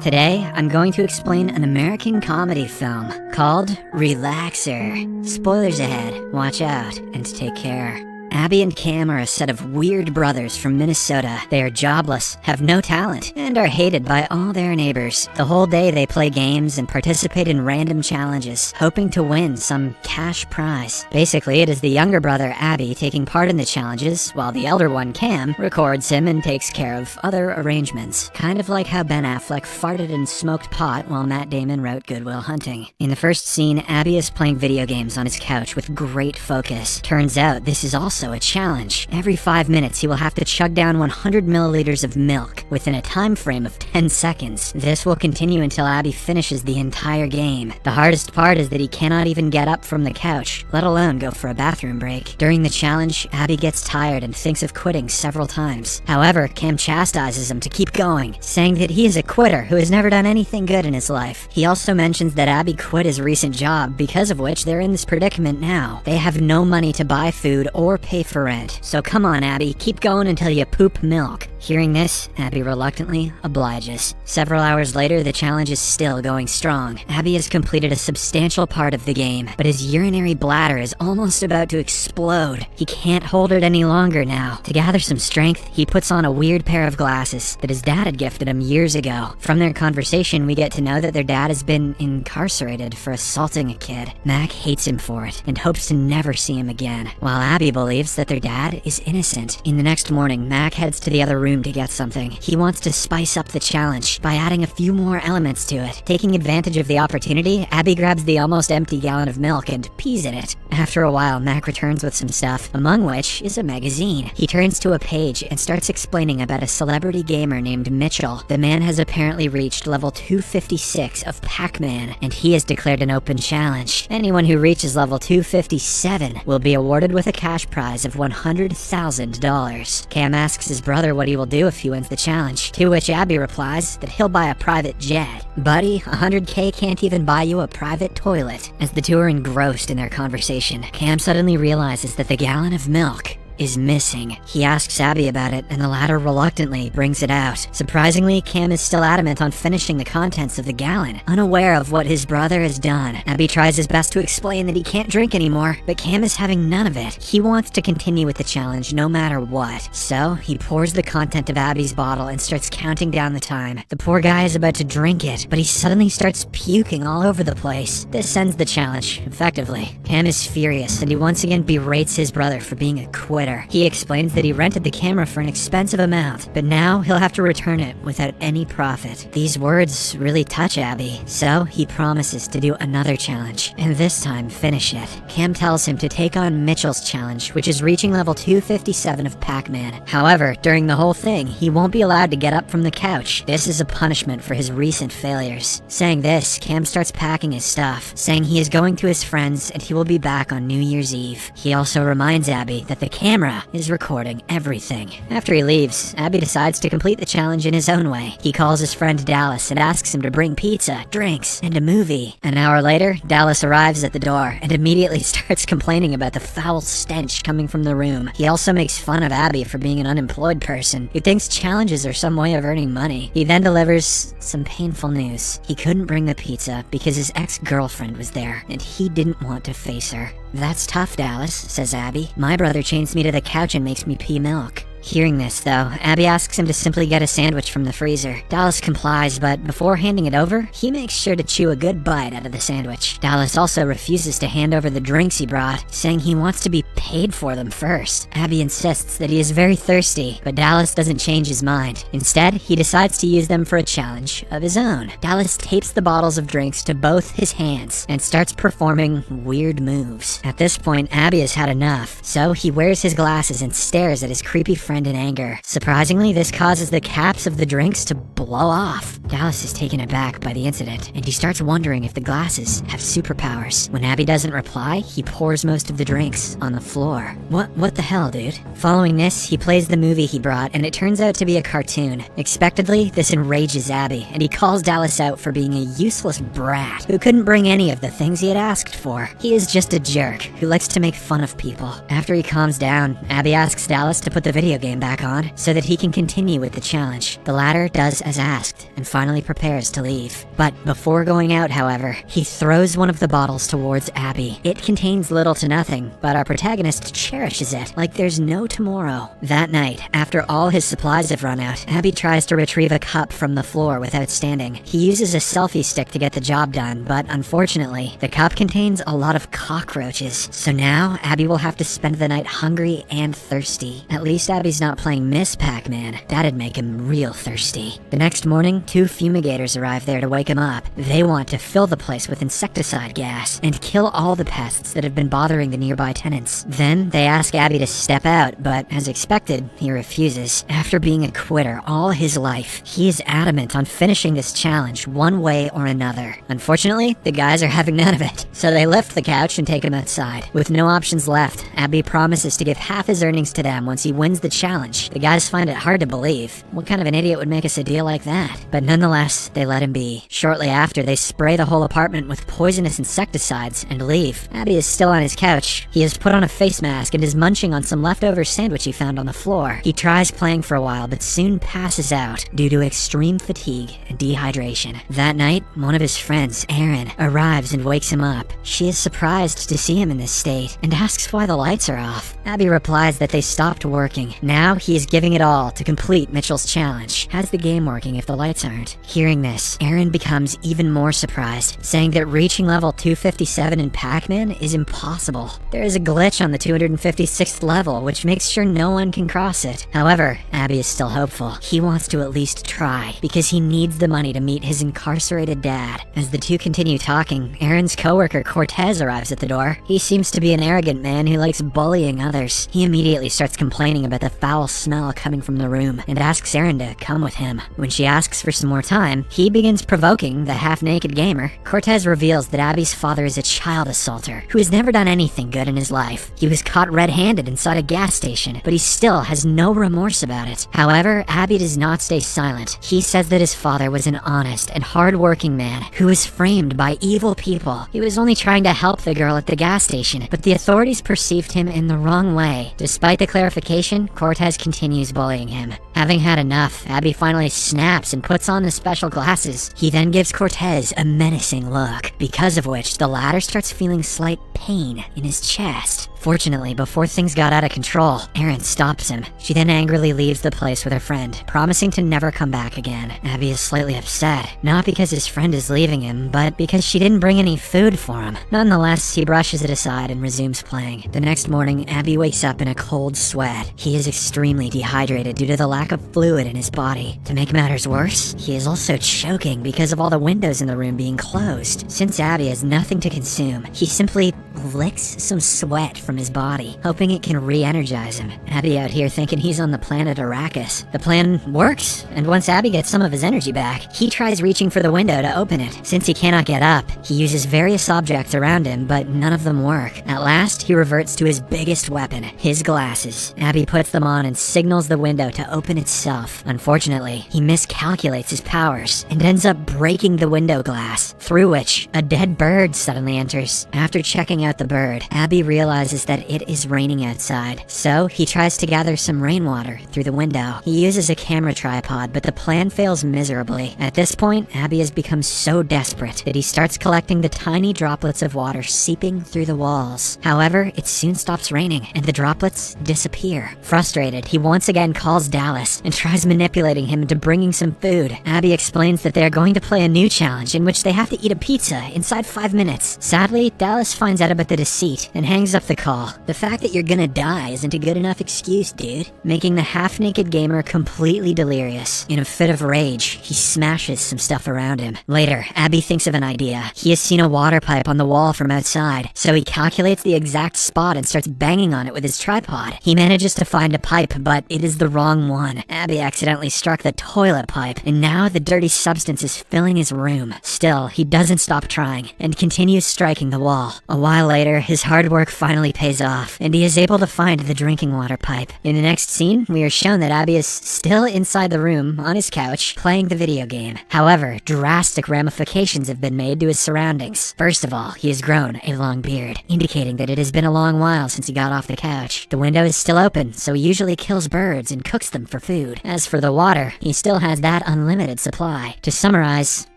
Today, I'm going to explain an American comedy film called Relaxer. Spoilers ahead, watch out, and take care. Abby and Cam are a set of weird brothers from Minnesota. They are jobless, have no talent, and are hated by all their neighbors. The whole day they play games and participate in random challenges, hoping to win some cash prize. Basically, it is the younger brother Abby taking part in the challenges, while the elder one, Cam, records him and takes care of other arrangements. Kind of like how Ben Affleck farted and smoked pot while Matt Damon wrote Good Will Hunting. In the first scene, Abby is playing video games on his couch with great focus. Turns out this is also a challenge. Every 5 minutes he will have to chug down 100 milliliters of milk within a time frame of 10 seconds. This will continue until Abby finishes the entire game. The hardest part is that he cannot even get up from the couch, let alone go for a bathroom break. During the challenge, Abby gets tired and thinks of quitting several times. However, Cam chastises him to keep going, saying that he is a quitter who has never done anything good in his life. He also mentions that Abby quit his recent job, because of which they're in this predicament now. They have no money to buy food or pay for rent. So come on, Abby, keep going until you poop milk. Hearing this, Abby reluctantly obliges. Several hours later, the challenge is still going strong. Abby has completed a substantial part of the game, but his urinary bladder is almost about to explode. He can't hold it any longer now. To gather some strength, he puts on a weird pair of glasses that his dad had gifted him years ago. From their conversation, we get to know that their dad has been incarcerated for assaulting a kid. Mac hates him for it and hopes to never see him again, while Abby believes that their dad is innocent. In the next morning, Mac heads to the other room to get something. He wants to spice up the challenge by adding a few more elements to it. Taking advantage of the opportunity, Abby grabs the almost empty gallon of milk and pees in it. After a while, Mac returns with some stuff, among which is a magazine. He turns to a page and starts explaining about a celebrity gamer named Mitchell. The man has apparently reached level 256 of Pac-Man, and he has declared an open challenge. Anyone who reaches level 257 will be awarded with a cash prize of $100,000. Cam asks his brother what he will do if he wins the challenge, to which Abby replies that he'll buy a private jet. Buddy, $100K can't even buy you a private toilet. As the two are engrossed in their conversation, Cam suddenly realizes that the gallon of milk is missing. He asks Abby about it, and the latter reluctantly brings it out. Surprisingly, Cam is still adamant on finishing the contents of the gallon, unaware of what his brother has done. Abby tries his best to explain that he can't drink anymore, but Cam is having none of it. He wants to continue with the challenge no matter what. So, he pours the content of Abby's bottle and starts counting down the time. The poor guy is about to drink it, but he suddenly starts puking all over the place. This ends the challenge, effectively. Cam is furious, and he once again berates his brother for being a quitter. He explains that he rented the camera for an expensive amount, but now he'll have to return it without any profit. These words really touch Abby, so he promises to do another challenge, and this time finish it. Cam tells him to take on Mitchell's challenge, which is reaching level 257 of Pac-Man. However, during the whole thing, he won't be allowed to get up from the couch. This is a punishment for his recent failures. Saying this, Cam starts packing his stuff, saying he is going to his friends and he will be back on New Year's Eve. He also reminds Abby that the camera is recording everything. After he leaves, Abby decides to complete the challenge in his own way. He calls his friend Dallas and asks him to bring pizza, drinks, and a movie. An hour later, Dallas arrives at the door and immediately starts complaining about the foul stench coming from the room. He also makes fun of Abby for being an unemployed person who thinks challenges are some way of earning money. He then delivers some painful news. He couldn't bring the pizza because his ex-girlfriend was there and he didn't want to face her. "That's tough, Dallas," says Abby. "My brother chains me to the couch and makes me pee milk." Hearing this, though, Abby asks him to simply get a sandwich from the freezer. Dallas complies, but before handing it over, he makes sure to chew a good bite out of the sandwich. Dallas also refuses to hand over the drinks he brought, saying he wants to be paid for them first. Abby insists that he is very thirsty, but Dallas doesn't change his mind. Instead, he decides to use them for a challenge of his own. Dallas tapes the bottles of drinks to both his hands and starts performing weird moves. At this point, Abby has had enough, so he wears his glasses and stares at his creepy friend in anger. Surprisingly, this causes the caps of the drinks to blow off. Dallas is taken aback by the incident, and he starts wondering if the glasses have superpowers. When Abby doesn't reply, he pours most of the drinks on the floor. What the hell, dude? Following this, he plays the movie he brought, and it turns out to be a cartoon. Expectedly, this enrages Abby, and he calls Dallas out for being a useless brat who couldn't bring any of the things he had asked for. He is just a jerk who likes to make fun of people. After he calms down, Abby asks Dallas to put the video game back on so that he can continue with the challenge. The latter does as asked and finally prepares to leave. But before going out, however, he throws one of the bottles towards Abby. It contains little to nothing, but our protagonist cherishes it like there's no tomorrow. That night, after all his supplies have run out, Abby tries to retrieve a cup from the floor without standing. He uses a selfie stick to get the job done, but unfortunately, the cup contains a lot of cockroaches. So now, Abby will have to spend the night hungry and thirsty. At least Abby's not playing Miss Pac-Man. That'd make him real thirsty. The next morning, 2 fumigators arrive there to wake him up. They want to fill the place with insecticide gas and kill all the pests that have been bothering the nearby tenants. Then, they ask Abby to step out, but as expected, he refuses. After being a quitter all his life, he is adamant on finishing this challenge one way or another. Unfortunately, the guys are having none of it, so they lift the couch and take him outside. With no options left, Abby promises to give half his earnings to them once he wins the challenge. The guys find it hard to believe. What kind of an idiot would make us a deal like that? But nonetheless, they let him be. Shortly after, they spray the whole apartment with poisonous insecticides and leave. Abby is still on his couch. He has put on a face mask and is munching on some leftover sandwich he found on the floor. He tries playing for a while, but soon passes out due to extreme fatigue and dehydration. That night, one of his friends, Erin, arrives and wakes him up. She is surprised to see him in this state and asks why the lights are off. Abby replies that they stopped working. Now he is giving it all to complete Mitchell's challenge. How's the game working if the lights aren't? Hearing this, Erin becomes even more surprised, saying that reaching level 257 in Pac-Man is impossible. There is a glitch on the 256th level, which makes sure no one can cross it. However, Abby is still hopeful. He wants to at least try, because he needs the money to meet his incarcerated dad. As the two continue talking, Erin's coworker Cortez arrives at the door. He seems to be an arrogant man who likes bullying others. He immediately starts complaining about the foul smell coming from the room and asks Erin to come with him. When she asks for some more time, he begins provoking the half-naked gamer. Cortez reveals that Abby's father is a child assaulter who has never done anything good in his life. He was caught red-handed inside a gas station, but he still has no remorse about it. However, Abby does not stay silent. He says that his father was an honest and hard-working man who was framed by evil people. He was only trying to help the girl at the gas station, but the authorities perceived him in the wrong way. Despite the clarification, Cortez continues bullying him. Having had enough, Abby finally snaps and puts on the special glasses. He then gives Cortez a menacing look, because of which the latter starts feeling slight pain in his chest. Fortunately, before things got out of control, Erin stops him. She then angrily leaves the place with her friend, promising to never come back again. Abby is slightly upset, not because his friend is leaving him, but because she didn't bring any food for him. Nonetheless, he brushes it aside and resumes playing. The next morning, Abby wakes up in a cold sweat. He is extremely dehydrated due to the lack of fluid in his body. To make matters worse, he is also choking because of all the windows in the room being closed. Since Abby has nothing to consume, he simply licks some sweat from his body, hoping it can re-energize him. Abby out here thinking he's on the planet Arrakis. The plan works, and once Abby gets some of his energy back, he tries reaching for the window to open it. Since he cannot get up, he uses various objects around him, but none of them work. At last, he reverts to his biggest weapon, his glasses. Abby puts them on and signals the window to open itself. Unfortunately, he miscalculates his powers and ends up breaking the window glass, through which a dead bird suddenly enters. After checking out the bird, Abby realizes that it is raining outside, so he tries to gather some rainwater through the window. He uses a camera tripod, but the plan fails miserably. At this point, Abby has become so desperate that he starts collecting the tiny droplets of water seeping through the walls. However, it soon stops raining, and the droplets disappear. Frustrated, he once again calls Dallas and tries manipulating him into bringing some food. Abby explains that they are going to play a new challenge in which they have to eat a pizza inside 5 minutes. Sadly, Dallas finds out about the deceit and hangs up the call. The fact that you're gonna die isn't a good enough excuse, dude. Making the half-naked gamer completely delirious. In a fit of rage, he smashes some stuff around him. Later, Abby thinks of an idea. He has seen a water pipe on the wall from outside, so he calculates the exact spot and starts banging on it with his tripod. He manages to find a pipe, but it is the wrong one. Abby accidentally struck the toilet pipe, and now the dirty substance is filling his room. Still, he doesn't stop trying, and continues striking the wall. A while later, his hard work finally pays off, and he is able to find the drinking water pipe. In the next scene, we are shown that Abby is still inside the room, on his couch, playing the video game. However, drastic ramifications have been made to his surroundings. First of all, he has grown a long beard, indicating that it has been a long while since he got off the couch. The window is still open, so he usually kills birds and cooks them for food. As for the water, he still has that unlimited supply. To summarize,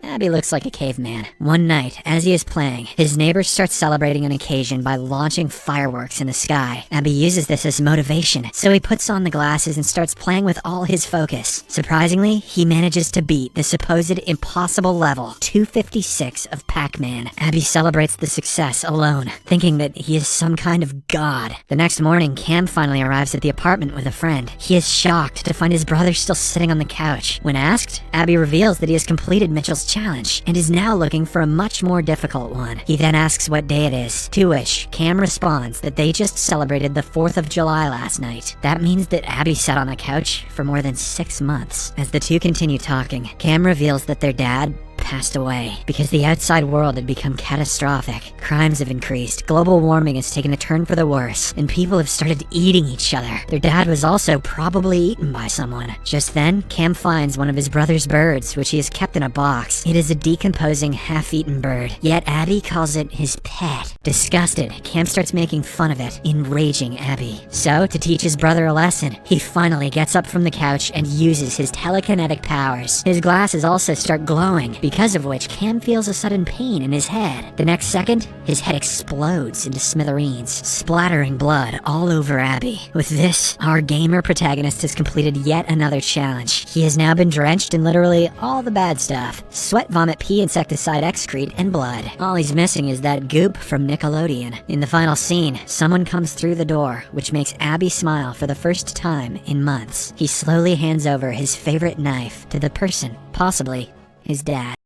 Abby looks like a caveman. One night, as he is playing, his neighbors start celebrating an occasion by launching fireworks in the sky. Abby uses this as motivation, so he puts on the glasses and starts playing with all his focus. Surprisingly, he manages to beat the supposed impossible level 256 of Pac-Man. Abby celebrates the success alone, thinking that he is some kind of god. The next morning, Cam finally arrives at the apartment with a friend. He is shocked to find his brother still sitting on the couch. When asked, Abby reveals that he has completed Mitchell's challenge and is now looking for a much more difficult one. He then asks what day it is, to which Cam responds that they just celebrated the 4th of July last night. That means that Abby sat on the couch for more than 6 months. As the two continue talking, Cam reveals that their dad passed away because the outside world had become catastrophic. Crimes have increased, global warming has taken a turn for the worse, and people have started eating each other. Their dad was also probably eaten by someone. Just then, Cam finds one of his brother's birds, which he has kept in a box. It is a decomposing, half-eaten bird, yet Abby calls it his pet. Disgusted, Cam starts making fun of it, enraging Abby. So, to teach his brother a lesson, he finally gets up from the couch and uses his telekinetic powers. His glasses also start glowing, because of which Cam feels a sudden pain in his head. The next second, his head explodes into smithereens, splattering blood all over Abby. With this, our gamer protagonist has completed yet another challenge. He has now been drenched in literally all the bad stuff: sweat, vomit, pee, insecticide, excrete, and blood. All he's missing is that goop from Nickelodeon. In the final scene, someone comes through the door, which makes Abby smile for the first time in months. He slowly hands over his favorite knife to the person, possibly his dad.